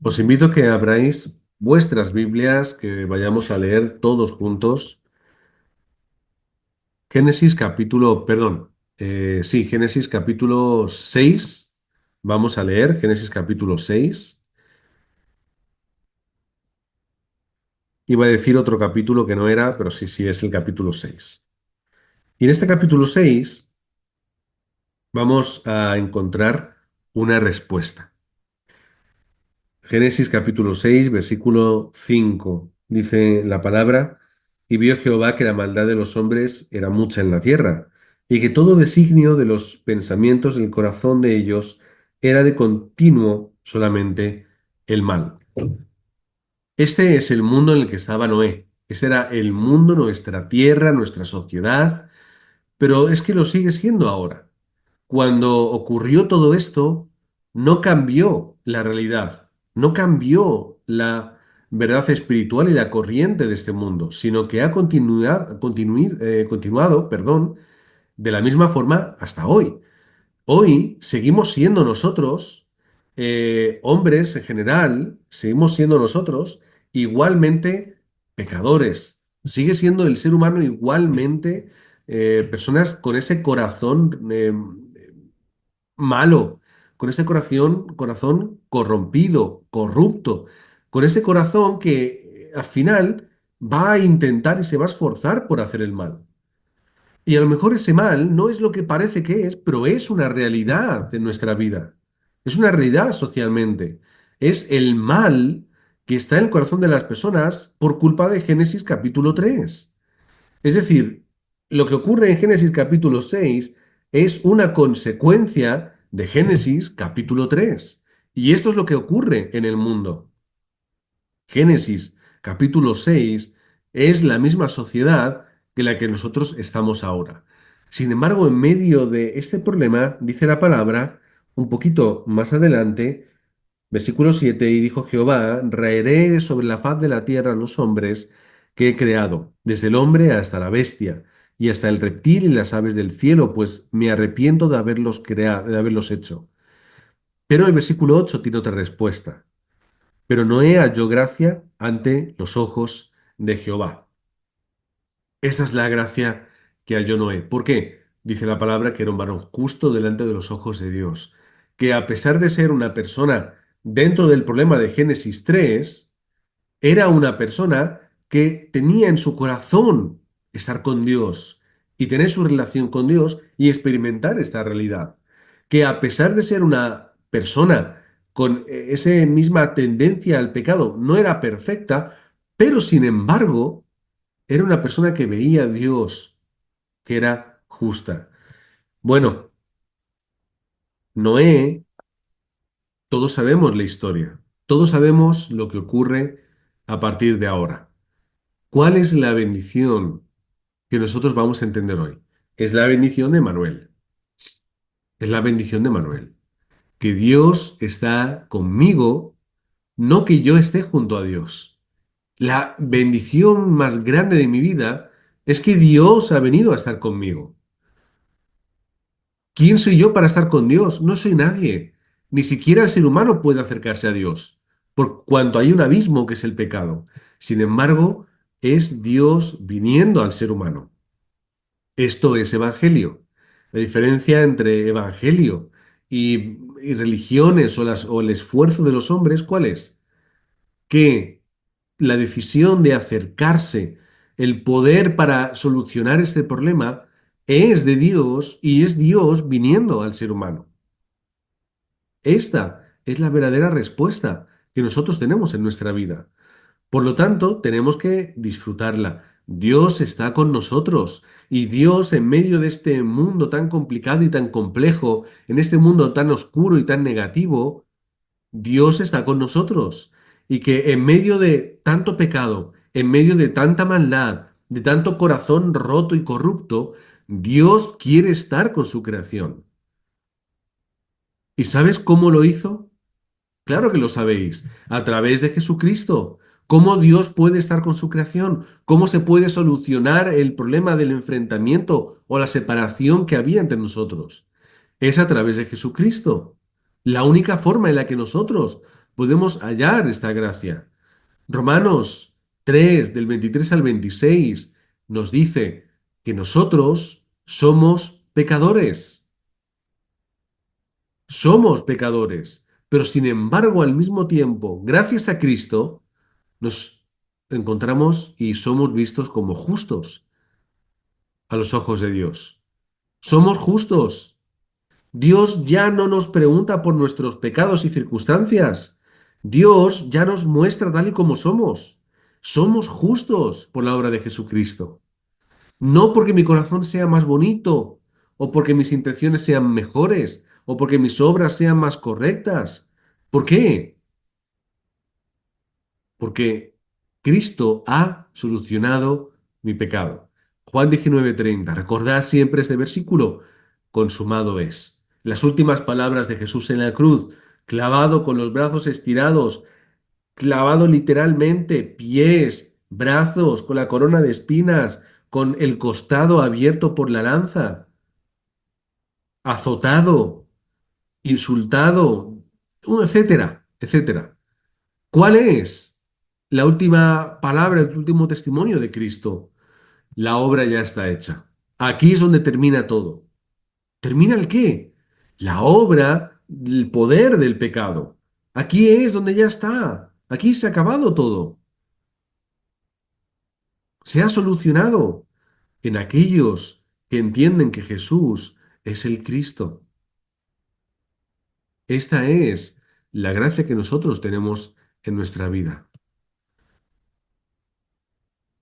Os invito a que abráis vuestras Biblias, que vayamos a leer todos juntos. Génesis capítulo 6. Vamos a leer Génesis capítulo 6. Iba a decir otro capítulo que no era, pero sí, sí, es el capítulo 6. Y en este capítulo 6 vamos a encontrar una respuesta. Génesis capítulo 6, versículo 5. Dice la palabra: Y vio Jehová que la maldad de los hombres era mucha en la tierra, y que todo designio de los pensamientos del corazón de ellos era de continuo solamente el mal. Este es el mundo en el que estaba Noé. Este era el mundo, nuestra tierra, nuestra sociedad, pero es que lo sigue siendo ahora. Cuando ocurrió todo esto, no cambió la realidad, no cambió la verdad espiritual y la corriente de este mundo, sino que ha continuado, perdón, de la misma forma hasta hoy. Hoy seguimos siendo nosotros, hombres en general, seguimos siendo nosotros igualmente pecadores. Sigue siendo el ser humano igualmente personas con ese corazón malo, con ese corazón corrompido, corrupto, con ese corazón que al final va a intentar y se va a esforzar por hacer el mal. Y a lo mejor ese mal no es lo que parece que es, pero es una realidad en nuestra vida. Es una realidad socialmente. Es el mal que está en el corazón de las personas por culpa de Génesis capítulo 3. Es decir, lo que ocurre en Génesis capítulo 6 es una consecuencia de Génesis capítulo 3. Y esto es lo que ocurre en el mundo. Génesis capítulo 6 es la misma sociedad que la que nosotros estamos ahora. Sin embargo, en medio de este problema, dice la palabra, un poquito más adelante, versículo 7: y dijo Jehová: raeré sobre la faz de la tierra los hombres que he creado, desde el hombre hasta la bestia, y hasta el reptil y las aves del cielo, pues me arrepiento de haberlos creado, de haberlos hecho. Pero el versículo 8 tiene otra respuesta. Pero Noé halló gracia ante los ojos de Jehová. Esta es la gracia que halló Noé. ¿Por qué? Dice la palabra que era un varón justo delante de los ojos de Dios. Que a pesar de ser una persona dentro del problema de Génesis 3, era una persona que tenía en su corazón estar con Dios y tener su relación con Dios y experimentar esta realidad. Que a pesar de ser una persona con esa misma tendencia al pecado, no era perfecta, pero sin embargo era una persona que veía a Dios, que era justa. Bueno, Noé, todos sabemos la historia, todos sabemos lo que ocurre a partir de ahora. ¿Cuál es la bendición que nosotros vamos a entender hoy? Es la bendición de Manuel. Es la bendición de Manuel. Que Dios está conmigo, no que yo esté junto a Dios. La bendición más grande de mi vida es que Dios ha venido a estar conmigo. ¿Quién soy yo para estar con Dios? No soy nadie. Ni siquiera el ser humano puede acercarse a Dios, por cuanto hay un abismo que es el pecado. Sin embargo, es Dios viniendo al ser humano. Esto es evangelio. La diferencia entre evangelio y religiones o el esfuerzo de los hombres, ¿cuál es? Que la decisión de acercarse, el poder para solucionar este problema, es de Dios y es Dios viniendo al ser humano. Esta es la verdadera respuesta que nosotros tenemos en nuestra vida. Por lo tanto, tenemos que disfrutarla. Dios está con nosotros y Dios en medio de este mundo tan complicado y tan complejo, en este mundo tan oscuro y tan negativo, Dios está con nosotros. Y que en medio de tanto pecado, en medio de tanta maldad, de tanto corazón roto y corrupto, Dios quiere estar con su creación. ¿Y sabes cómo lo hizo? Claro que lo sabéis, a través de Jesucristo. ¿Cómo Dios puede estar con su creación? ¿Cómo se puede solucionar el problema del enfrentamiento o la separación que había entre nosotros? Es a través de Jesucristo. La única forma en la que nosotros podemos hallar esta gracia. Romanos 3, del 23 al 26, nos dice que nosotros somos pecadores, pero sin embargo al mismo tiempo, gracias a Cristo, nos encontramos y somos vistos como justos a los ojos de Dios. Somos justos. Dios ya no nos pregunta por nuestros pecados y circunstancias. Dios ya nos muestra tal y como somos. Somos justos por la obra de Jesucristo. No porque mi corazón sea más bonito, o porque mis intenciones sean mejores, o porque mis obras sean más correctas. ¿Por qué? Porque Cristo ha solucionado mi pecado. Juan 19:30. Recordad siempre este versículo. Consumado es. Las últimas palabras de Jesús en la cruz, clavado con los brazos estirados, clavado literalmente, pies, brazos, con la corona de espinas, con el costado abierto por la lanza, azotado, insultado, etcétera, etcétera. ¿Cuál es la última palabra, el último testimonio de Cristo? La obra ya está hecha. Aquí es donde termina todo. ¿Termina el qué? La obra, el poder del pecado. Aquí es donde ya está. Aquí se ha acabado todo. Se ha solucionado en aquellos que entienden que Jesús es el Cristo. Esta es la gracia que nosotros tenemos en nuestra vida.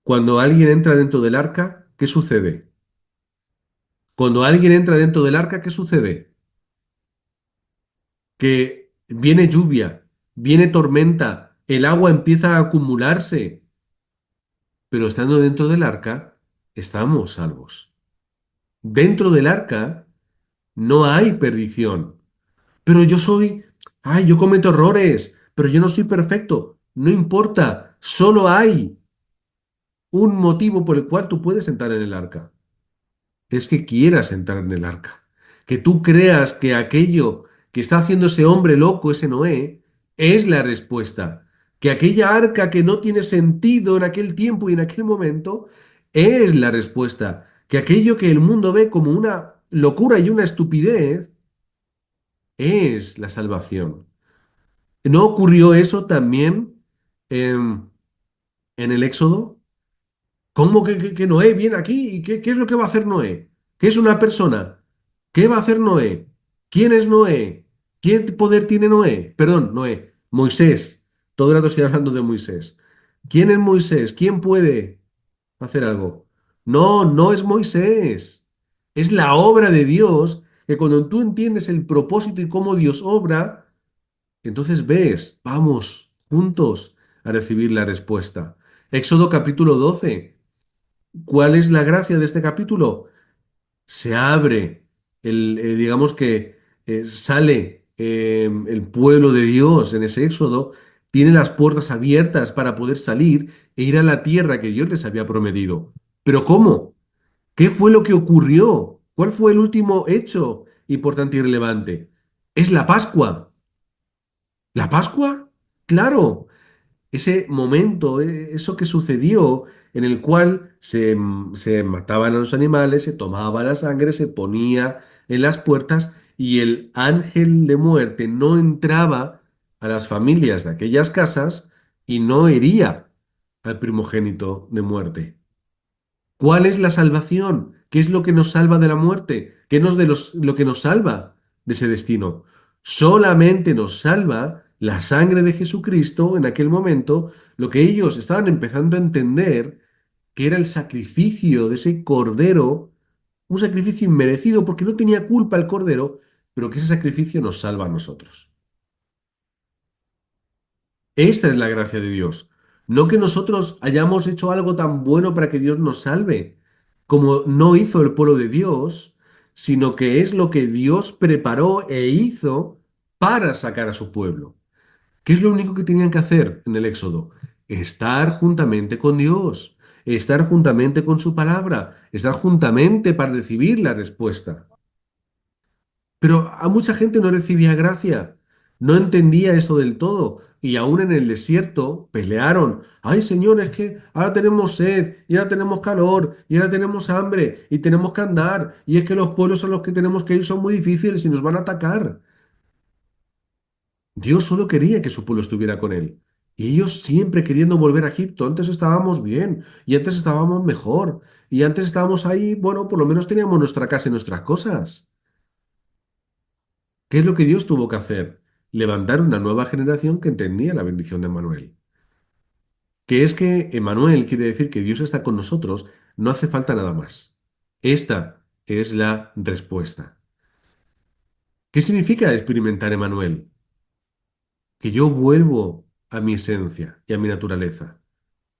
Cuando alguien entra dentro del arca, ¿qué sucede? Cuando alguien entra dentro del arca, ¿qué sucede? Que viene lluvia, viene tormenta, el agua empieza a acumularse, pero estando dentro del arca, estamos salvos. Dentro del arca no hay perdición. Pero yo cometo errores, pero yo no soy perfecto. No importa, solo hay un motivo por el cual tú puedes entrar en el arca. Es que quieras entrar en el arca. Que tú creas que aquello que está haciendo ese hombre loco, ese Noé, es la respuesta. Que aquella arca que no tiene sentido en aquel tiempo y en aquel momento, es la respuesta. Que aquello que el mundo ve como una locura y una estupidez, es la salvación. ¿No ocurrió eso también en, en el Éxodo? ¿Cómo que Noé viene aquí? ¿Y qué es lo que va a hacer Noé? ¿Qué es una persona? ¿Qué va a hacer Noé? ¿Quién es Noé? ¿Qué poder tiene Noé? Perdón, Noé. Moisés. Todo el rato estoy hablando de Moisés. ¿Quién es Moisés? ¿Quién puede hacer algo? No, no es Moisés. Es la obra de Dios que cuando tú entiendes el propósito y cómo Dios obra, entonces ves, vamos juntos a recibir la respuesta. Éxodo capítulo 12. ¿Cuál es la gracia de este capítulo? Se abre, digamos que sale el pueblo de Dios en ese éxodo, tiene las puertas abiertas para poder salir e ir a la tierra que Dios les había prometido. ¿Pero cómo? ¿Qué fue lo que ocurrió? ¿Cuál fue el último hecho importante y relevante? Es la Pascua. ¿La Pascua? Claro, ese momento, eso que sucedió en el cual se mataban a los animales, se tomaba la sangre, se ponía en las puertas y el ángel de muerte no entraba a las familias de aquellas casas y no hería al primogénito de muerte. ¿Cuál es la salvación? ¿Qué es lo que nos salva de la muerte? ¿Qué es lo que nos salva de ese destino? Solamente nos salva la sangre de Jesucristo en aquel momento, lo que ellos estaban empezando a entender, que era el sacrificio de ese cordero, un sacrificio inmerecido porque no tenía culpa el cordero, pero que ese sacrificio nos salva a nosotros. Esta es la gracia de Dios. No que nosotros hayamos hecho algo tan bueno para que Dios nos salve, como no hizo el pueblo de Dios, sino que es lo que Dios preparó e hizo para sacar a su pueblo. ¿Qué es lo único que tenían que hacer en el Éxodo? Estar juntamente con Dios, estar juntamente con su palabra, estar juntamente para recibir la respuesta. Pero a mucha gente no recibía gracia, no entendía esto del todo. y aún en el desierto pelearon. Ay, Señor, es que ahora tenemos sed, y ahora tenemos calor, y ahora tenemos hambre, y tenemos que andar, y es que los pueblos a los que tenemos que ir son muy difíciles y nos van a atacar. Dios solo quería que su pueblo estuviera con él. Y ellos siempre queriendo volver a Egipto. Antes estábamos bien, y antes estábamos mejor, y antes estábamos ahí, bueno, por lo menos teníamos nuestra casa y nuestras cosas. ¿Qué es lo que Dios tuvo que hacer? Levantar una nueva generación que entendía la bendición de Manuel. Que es que Emmanuel quiere decir que Dios está con nosotros, no hace falta nada más. Esta es la respuesta. ¿Qué significa experimentar Emmanuel? Que yo vuelvo a mi esencia y a mi naturaleza.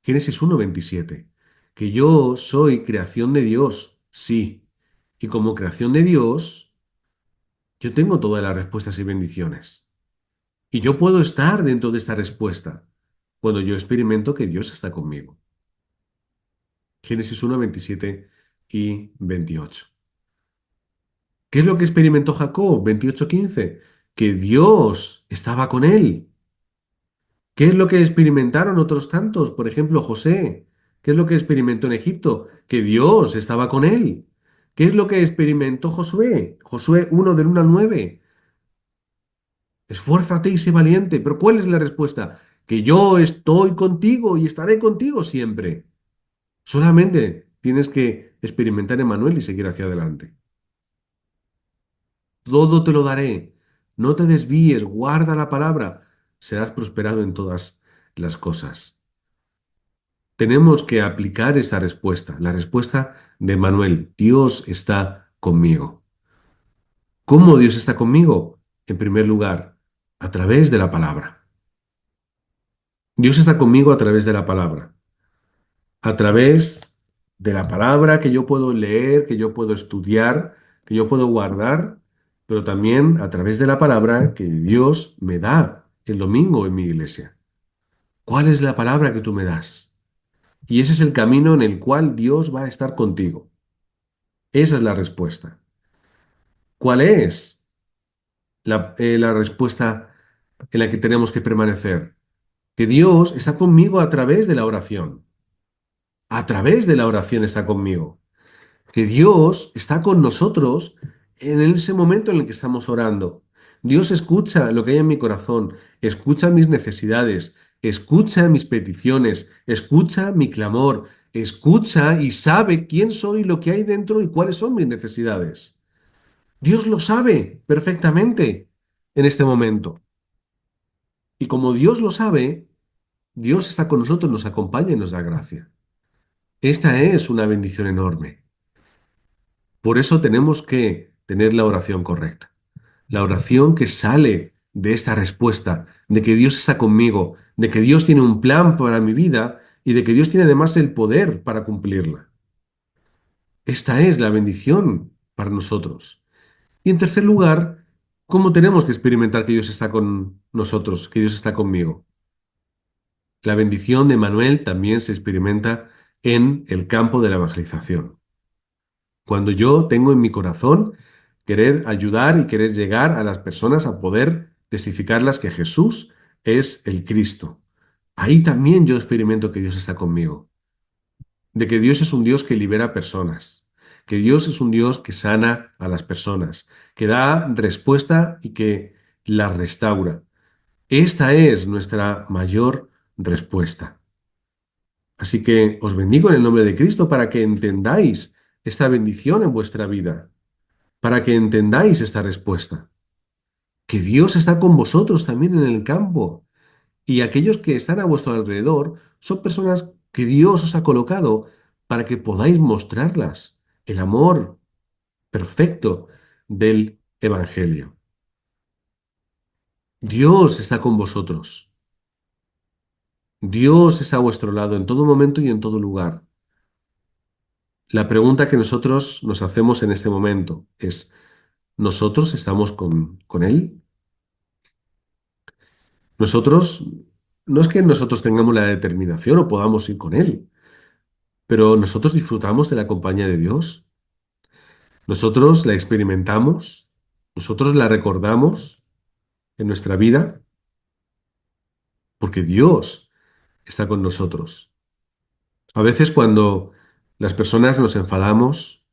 Génesis 1:27. Que yo soy creación de Dios, sí. Y como creación de Dios, yo tengo todas las respuestas y bendiciones. Y yo puedo estar dentro de esta respuesta cuando yo experimento que Dios está conmigo. Génesis 1:27 y 28. ¿Qué es lo que experimentó Jacob? 28:15. Que Dios estaba con él. ¿Qué es lo que experimentaron otros tantos? Por ejemplo, José. ¿Qué es lo que experimentó en Egipto? Que Dios estaba con él. ¿Qué es lo que experimentó Josué? Josué 1 del 1 al 9. Esfuérzate y sé valiente. Pero ¿cuál es la respuesta? Que yo estoy contigo y estaré contigo siempre. Solamente tienes que experimentar Emmanuel y seguir hacia adelante. Todo te lo daré. No te desvíes, guarda la palabra. Serás prosperado en todas las cosas. Tenemos que aplicar esa respuesta, la respuesta de Manuel. Dios está conmigo. ¿Cómo Dios está conmigo? En primer lugar, a través de la palabra. Dios está conmigo a través de la palabra. A través de la palabra que yo puedo leer, que yo puedo estudiar, que yo puedo guardar, pero también a través de la palabra que Dios me da el domingo en mi iglesia. ¿Cuál es la palabra que tú me das? Y ese es el camino en el cual Dios va a estar contigo. Esa es la respuesta. ¿Cuál es la respuesta en la que tenemos que permanecer? Que Dios está conmigo a través de la oración. A través de la oración está conmigo. Que Dios está con nosotros en ese momento en el que estamos orando. Dios escucha lo que hay en mi corazón, escucha mis necesidades, escucha mis peticiones, escucha mi clamor, escucha y sabe quién soy, lo que hay dentro y cuáles son mis necesidades. Dios lo sabe perfectamente en este momento. Y como Dios lo sabe, Dios está con nosotros, nos acompaña y nos da gracia. Esta es una bendición enorme. Por eso tenemos que tener la oración correcta. La oración que sale de esta respuesta, de que Dios está conmigo, de que Dios tiene un plan para mi vida y de que Dios tiene además el poder para cumplirla. Esta es la bendición para nosotros. Y en tercer lugar, ¿cómo tenemos que experimentar que Dios está con nosotros, que Dios está conmigo? La bendición de Manuel también se experimenta en el campo de la evangelización. Cuando yo tengo en mi corazón querer ayudar y querer llegar a las personas a poder testificarlas que Jesús es el Cristo. Ahí también yo experimento que Dios está conmigo, de que Dios es un Dios que libera personas, que Dios es un Dios que sana a las personas, que da respuesta y que las restaura. Esta es nuestra mayor respuesta. Así que os bendigo en el nombre de Cristo para que entendáis esta bendición en vuestra vida, para que entendáis esta respuesta, que Dios está con vosotros también en el campo y aquellos que están a vuestro alrededor son personas que Dios os ha colocado para que podáis mostrarlas el amor perfecto del Evangelio. Dios está con vosotros. Dios está a vuestro lado en todo momento y en todo lugar. La pregunta que nosotros nos hacemos en este momento es, ¿nosotros estamos con Él? Nosotros, no es que nosotros tengamos la determinación o podamos ir con Él, pero nosotros disfrutamos de la compañía de Dios. Nosotros la experimentamos, nosotros la recordamos en nuestra vida. porque Dios está con nosotros. A veces cuando las personas nos enfadamos,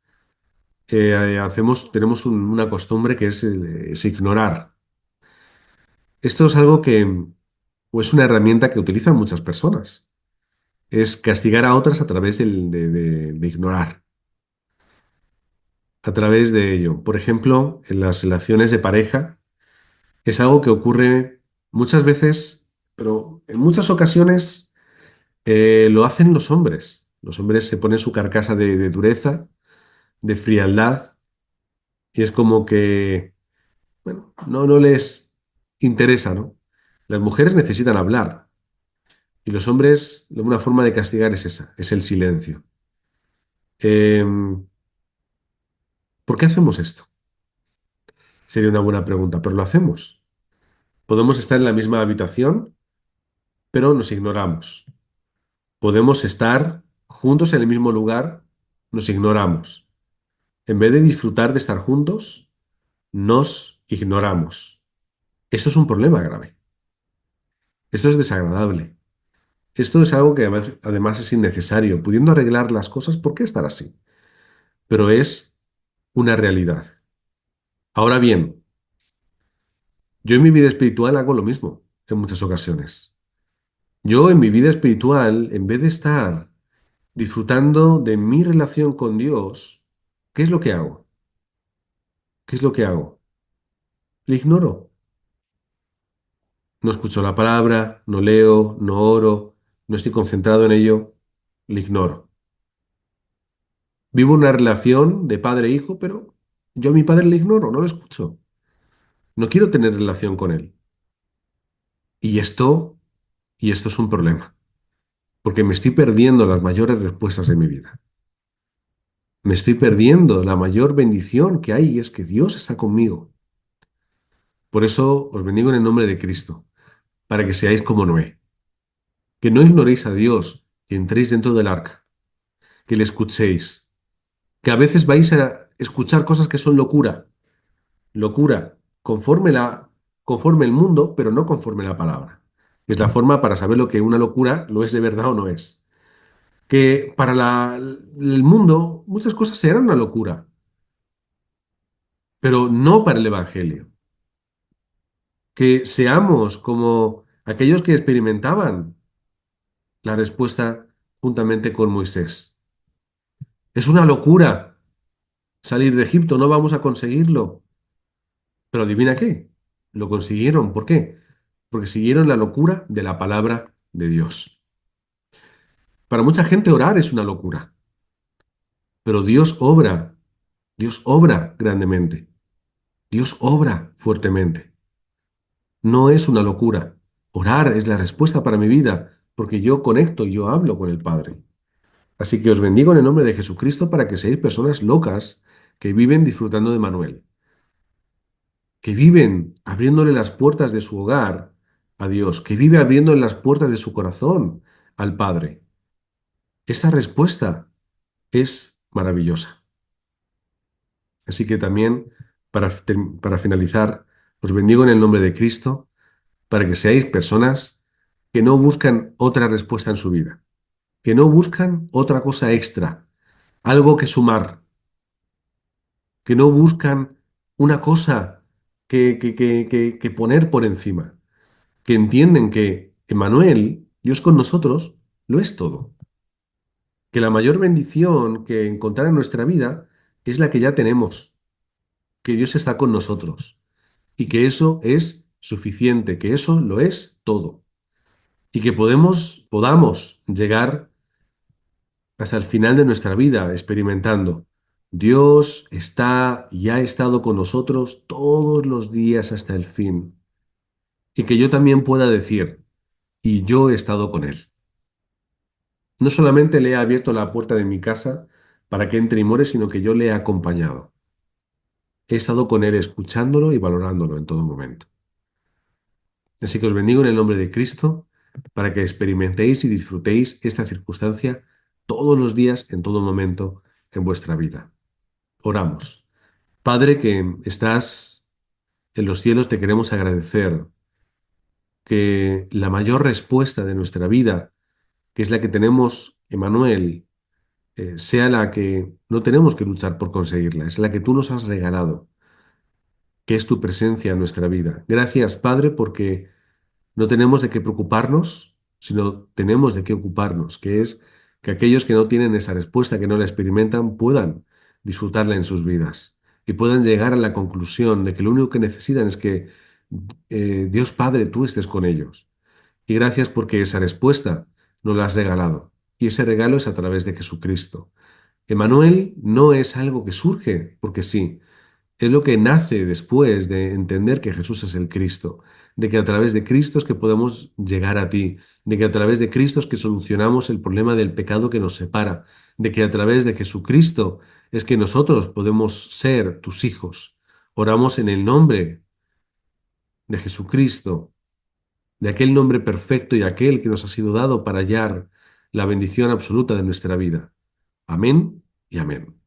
tenemos una costumbre que es ignorar. Esto es algo o es una herramienta que utilizan muchas personas. Es castigar a otras a través de ignorar, a través de ello. Por ejemplo, en las relaciones de pareja, es algo que ocurre muchas veces, pero en muchas ocasiones lo hacen los hombres. Los hombres se ponen su carcasa de dureza, de frialdad, y es como que, bueno, no les interesa, ¿no? Las mujeres necesitan hablar, y los hombres, una forma de castigar es esa, es el silencio. Em, ¿Por qué hacemos esto? Sería una buena pregunta, pero lo hacemos. Podemos estar en la misma habitación, pero nos ignoramos. Podemos estar juntos en el mismo lugar, nos ignoramos. En vez de disfrutar de estar juntos, nos ignoramos. Esto es un problema grave. Esto es desagradable. Esto es algo que además es innecesario. Pudiendo arreglar las cosas, ¿por qué estar así? Pero es una realidad. Ahora bien, yo en mi vida espiritual hago lo mismo en muchas ocasiones. Yo en mi vida espiritual, en vez de estar disfrutando de mi relación con Dios, ¿qué es lo que hago? ¿Qué es lo que hago? Le ignoro. No escucho la palabra, no leo, no oro, no estoy concentrado en ello, le ignoro. Vivo una relación de padre e hijo, pero yo a mi padre le ignoro, no lo escucho. No quiero tener relación con él. Y esto, y esto es un problema, porque me estoy perdiendo las mayores respuestas de mi vida. Me estoy perdiendo la mayor bendición que hay y es que Dios está conmigo. Por eso os bendigo en el nombre de Cristo, para que seáis como Noé, que no ignoréis a Dios, que entréis dentro del arca, que le escuchéis, que a veces vais a escuchar cosas que son locura, locura, conforme el mundo, pero no conforme la palabra. Es la forma para saber lo que una locura lo es de verdad o no es. Que para el mundo muchas cosas serán una locura, pero no para el Evangelio. Que seamos como aquellos que experimentaban la respuesta juntamente con Moisés. Es una locura salir de Egipto, no vamos a conseguirlo. Pero adivina qué, lo consiguieron. ¿Por qué? Porque siguieron la locura de la palabra de Dios. Para mucha gente orar es una locura, pero Dios obra grandemente, Dios obra fuertemente. No es una locura. Orar es la respuesta para mi vida, porque yo conecto, yo hablo con el Padre. Así que os bendigo en el nombre de Jesucristo para que seáis personas locas que viven disfrutando de Manuel, que viven abriéndole las puertas de su hogar a Dios, que vive abriéndole las puertas de su corazón al Padre. Esta respuesta es maravillosa. Así que también, para finalizar, os bendigo en el nombre de Cristo para que seáis personas que no buscan otra respuesta en su vida, que no buscan otra cosa extra, algo que sumar, que no buscan una cosa que poner por encima, que entienden que Emmanuel, Dios con nosotros, lo es todo, que la mayor bendición que encontrar en nuestra vida es la que ya tenemos, que Dios está con nosotros y que eso es suficiente, que eso lo es todo y que podamos llegar hasta el final de nuestra vida experimentando. Dios está y ha estado con nosotros todos los días hasta el fin. Y que yo también pueda decir, y yo he estado con Él. No solamente le he abierto la puerta de mi casa para que entre y more, sino que yo le he acompañado. He estado con Él escuchándolo y valorándolo en todo momento. Así que os bendigo en el nombre de Cristo para que experimentéis y disfrutéis esta circunstancia todos los días, en todo momento, en vuestra vida. Oramos. Padre que estás en los cielos, te queremos agradecer que la mayor respuesta de nuestra vida, que es la que tenemos, Emanuel, sea la que no tenemos que luchar por conseguirla, es la que tú nos has regalado, que es tu presencia en nuestra vida. Gracias, Padre, porque no tenemos de qué preocuparnos, sino tenemos de qué ocuparnos, que es que aquellos que no tienen esa respuesta, que no la experimentan, puedan disfrutarla en sus vidas y puedan llegar a la conclusión de que lo único que necesitan es que Dios Padre, tú estés con ellos. Y gracias porque esa respuesta nos la has regalado. Y ese regalo es a través de Jesucristo. Emanuel no es algo que surge porque sí, es lo que nace después de entender que Jesús es el Cristo, de que a través de Cristo es que podemos llegar a ti, de que a través de Cristo es que solucionamos el problema del pecado que nos separa, de que a través de Jesucristo es que nosotros podemos ser tus hijos. Oramos en el nombre de Jesucristo, de aquel nombre perfecto y aquel que nos ha sido dado para hallar la bendición absoluta de nuestra vida. Amén y amén.